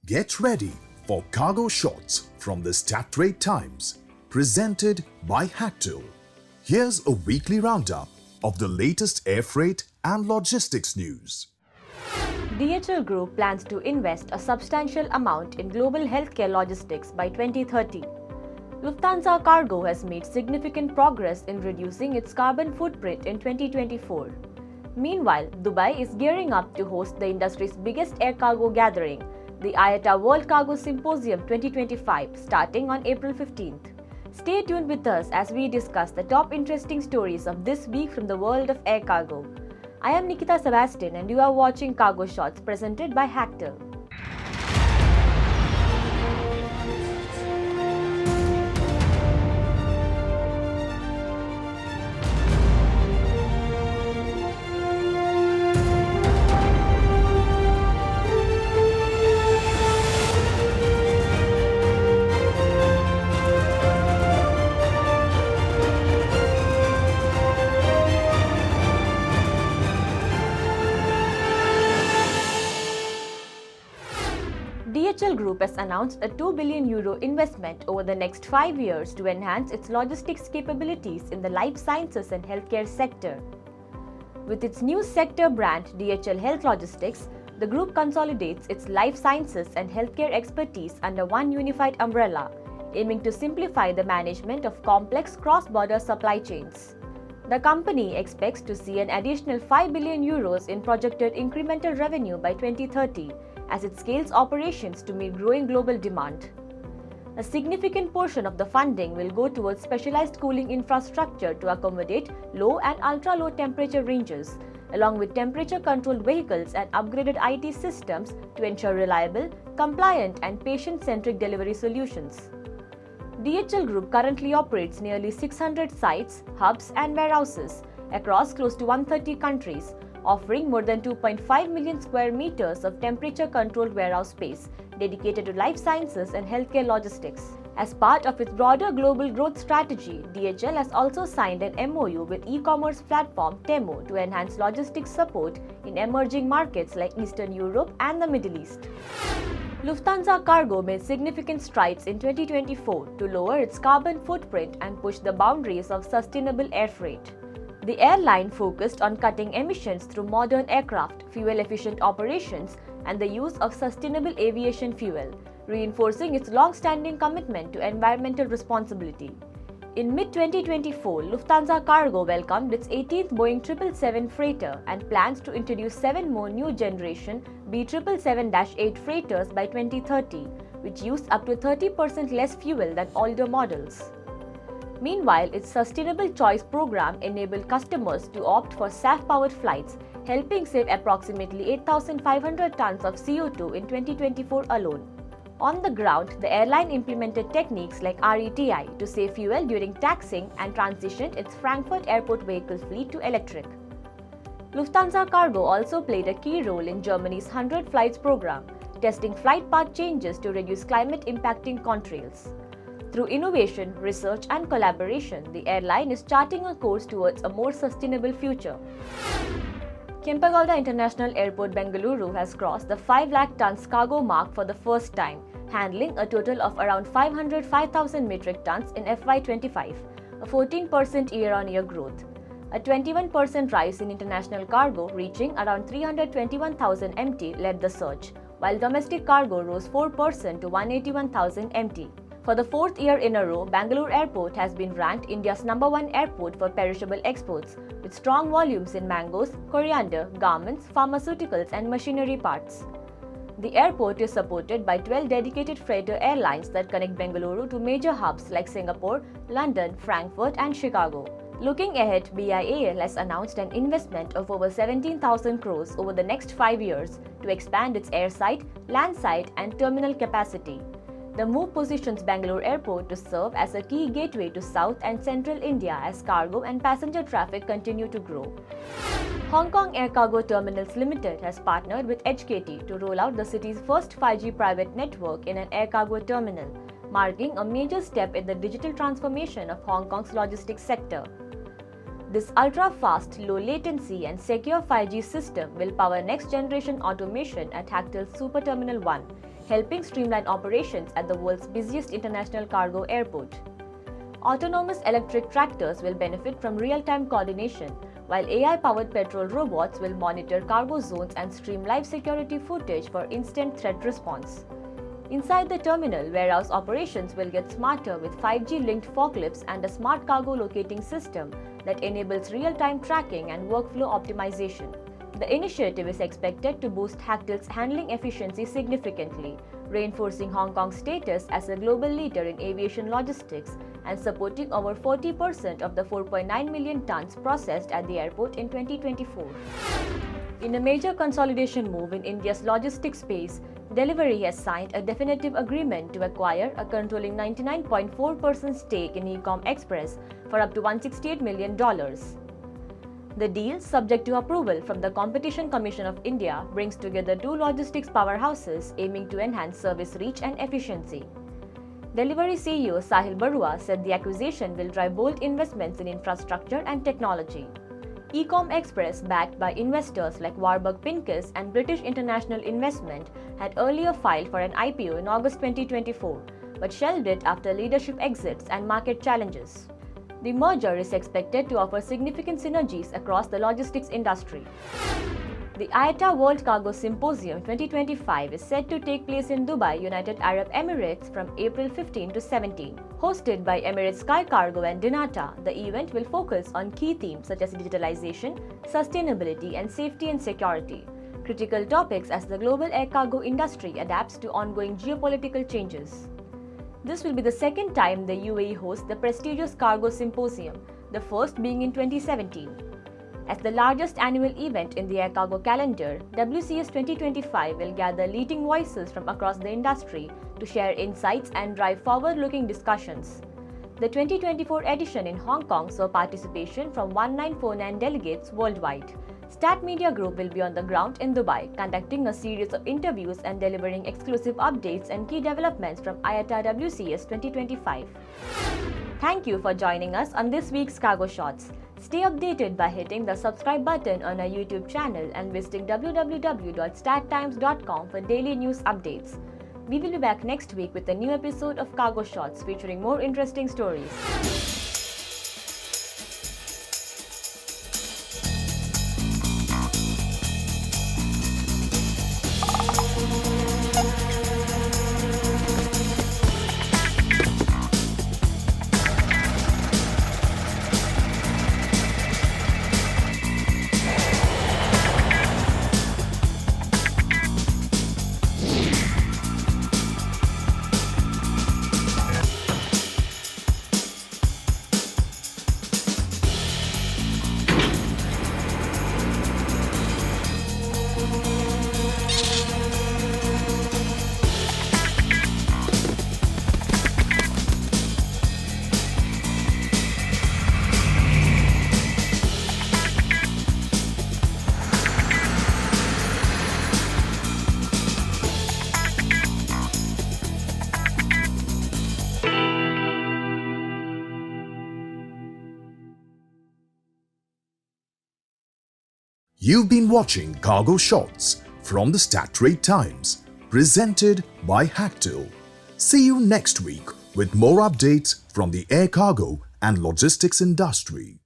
Get ready for cargo shots from the Strat Times, presented by Hactl. Here's a weekly roundup of the latest air freight and logistics news. DHL Group plans to invest a substantial amount in global healthcare logistics by 2030. Lufthansa Cargo has made significant progress in reducing its carbon footprint in 2024. Meanwhile, Dubai is gearing up to host the industry's biggest air cargo gathering, the IATA World Cargo Symposium 2025, starting on April 15th. Stay tuned with us as we discuss the top interesting stories of this week from the world of air cargo. I am Nikita Sebastian and you are watching Cargo Shots presented by Hactl. DHL Group has announced a €2 billion investment over the next 5 years to enhance its logistics capabilities in the life sciences and healthcare sector. With its new sector brand DHL Health Logistics, the group consolidates its life sciences and healthcare expertise under one unified umbrella, aiming to simplify the management of complex cross-border supply chains. The company expects to see an additional €5 billion in projected incremental revenue by 2030 as it scales operations to meet growing global demand. A significant portion of the funding will go towards specialized cooling infrastructure to accommodate low and ultra-low temperature ranges, along with temperature-controlled vehicles and upgraded IT systems to ensure reliable, compliant and patient-centric delivery solutions. DHL Group currently operates nearly 600 sites, hubs and warehouses across close to 130 countries, offering more than 2.5 million square meters of temperature-controlled warehouse space dedicated to life sciences and healthcare logistics. As part of its broader global growth strategy, DHL has also signed an MOU with e-commerce platform Temu to enhance logistics support in emerging markets like Eastern Europe and the Middle East. Lufthansa Cargo made significant strides in 2024 to lower its carbon footprint and push the boundaries of sustainable air freight. The airline focused on cutting emissions through modern aircraft, fuel-efficient operations, and the use of sustainable aviation fuel, reinforcing its long-standing commitment to environmental responsibility. In mid-2024, Lufthansa Cargo welcomed its 18th Boeing 777 freighter and plans to introduce 7 more new-generation B777-8 freighters by 2030, which use up to 30% less fuel than older models. Meanwhile, its Sustainable Choice program enabled customers to opt for SAF-powered flights, helping save approximately 8,500 tons of CO2 in 2024 alone. On the ground, the airline implemented techniques like RETI to save fuel during taxiing and transitioned its Frankfurt airport vehicle fleet to electric. Lufthansa Cargo also played a key role in Germany's 100 Flights program, testing flight path changes to reduce climate-impacting contrails. Through innovation, research and collaboration, the airline is charting a course towards a more sustainable future. Kempegowda International Airport, Bengaluru has crossed the 5 lakh tons cargo mark for the first time, handling a total of around 505,000 metric tons in FY25, a 14% year-on-year growth. A 21% rise in international cargo reaching around 321,000 MT led the surge, while domestic cargo rose 4% to 181,000 MT. For the 4th year in a row, Bangalore Airport has been ranked India's #1 airport for perishable exports, with strong volumes in mangoes, coriander, garments, pharmaceuticals and machinery parts. The airport is supported by 12 dedicated freighter airlines that connect Bengaluru to major hubs like Singapore, London, Frankfurt and Chicago. Looking ahead, BIAL has announced an investment of over 17,000 crores over the next 5 years to expand its airside, landside and terminal capacity. The move positions Bangalore Airport to serve as a key gateway to South and Central India as cargo and passenger traffic continue to grow. Hong Kong Air Cargo Terminals Limited has partnered with HKT to roll out the city's first 5G private network in an air cargo terminal, marking a major step in the digital transformation of Hong Kong's logistics sector. This ultra-fast, low-latency and secure 5G system will power next-generation automation at Hactl Super Terminal 1, helping streamline operations at the world's busiest international cargo airport. Autonomous electric tractors will benefit from real-time coordination, while AI-powered patrol robots will monitor cargo zones and stream live security footage for instant threat response. Inside the terminal, warehouse operations will get smarter with 5G-linked forklifts and a smart cargo locating system that enables real-time tracking and workflow optimization. The initiative is expected to boost Hactl's handling efficiency significantly, reinforcing Hong Kong's status as a global leader in aviation logistics and supporting over 40% of the 4.9 million tons processed at the airport in 2024. In a major consolidation move in India's logistics space, Delhivery has signed a definitive agreement to acquire a controlling 99.4% stake in Ecom Express for up to $168 million. The deal, subject to approval from the Competition Commission of India, brings together two logistics powerhouses aiming to enhance service reach and efficiency. Delhivery CEO Sahil Barua said the acquisition will drive bold investments in infrastructure and technology. Ecom Express, backed by investors like Warburg Pincus and British International Investment, had earlier filed for an IPO in August 2024, but shelved it after leadership exits and market challenges. The merger is expected to offer significant synergies across the logistics industry. The IATA World Cargo Symposium 2025 is set to take place in Dubai, United Arab Emirates from April 15 to 17. Hosted by Emirates Sky Cargo and dnata, the event will focus on key themes such as digitalization, sustainability, and safety and security, critical topics as the global air cargo industry adapts to ongoing geopolitical changes. This will be the second time the UAE hosts the prestigious Cargo Symposium, the first being in 2017. As the largest annual event in the air cargo calendar, WCS 2025 will gather leading voices from across the industry to share insights and drive forward-looking discussions. The 2024 edition in Hong Kong saw participation from 1949 delegates worldwide. Stat Media Group will be on the ground in Dubai, conducting a series of interviews and delivering exclusive updates and key developments from IATA WCS 2025. Thank you for joining us on this week's Cargo Shots. Stay updated by hitting the subscribe button on our YouTube channel and visiting www.stattimes.com for daily news updates. We will be back next week with a new episode of Cargo Shots featuring more interesting stories. You've been watching Cargo Shots from the Strat Times, presented by Hactl. See you next week with more updates from the air cargo and logistics industry.